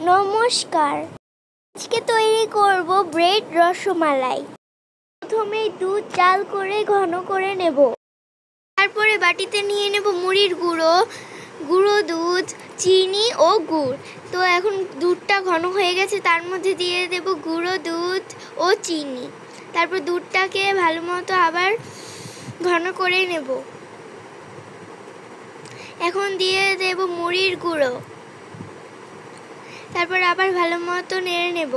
নমস্কার, আজকে তৈরি করব ব্রেড রসমালাই। প্রথমে দুধ জাল করে ঘন করে নেব। তারপরে বাটিতে নিয়ে নেব মুড়ির গুঁড়ো দুধ, চিনি ও গুড়। তো এখন দুধটা ঘন হয়ে গেছে, তার মধ্যে দিয়ে দেব গুঁড়ো দুধ ও চিনি। তারপর দুধটাকে ভালো মতো আবার ঘন করে নেব। এখন দিয়ে দেব মুড়ির গুঁড়ো, তারপর আবার ভালো মতো নেড়ে নেব।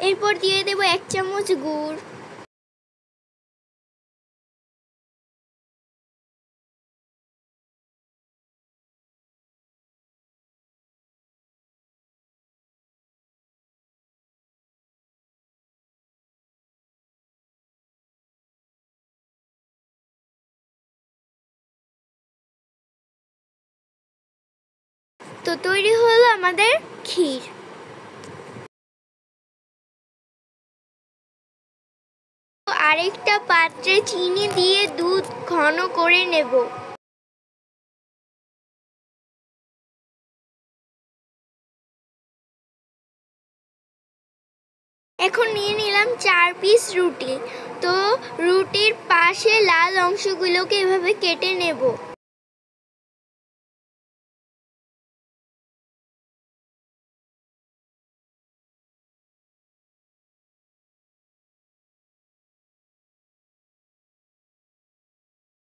এরপর দিয়ে দেব 1 চামচ গুড়। তো তৈরি হলো আমাদের ক্ষীর। আরেকটা পাত্রে চিনি দিয়ে দুধ ঘন করে নেব। এখন নিয়ে নিলাম 4 পিস রুটি। তো রুটির পাশে লাল অংশগুলোকে এভাবে কেটে নেব।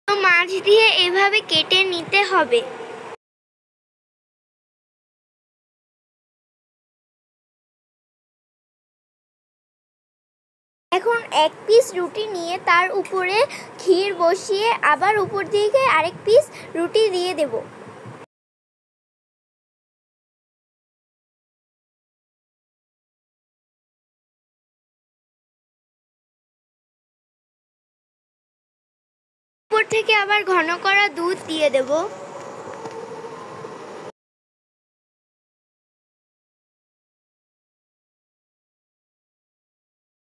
তো মাঝ দিয়ে এভাবে কেটে নিতে হবে। এখন 1 পিস রুটি নিয়ে তার উপরে ক্ষীর বসিয়ে আবার উপর দিকে আরেক পিস রুটি দিয়ে দেব। উপর থেকে আবার ঘন করা দুধ দিয়ে দেব।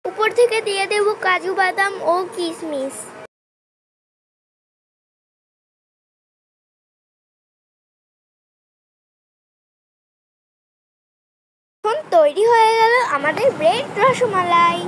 উপর থেকে দিয়ে দেব কাজু বাদাম ও কিশমিশ। এখন তৈরি হয়ে গেল আমাদের ব্রেড রসমালাই।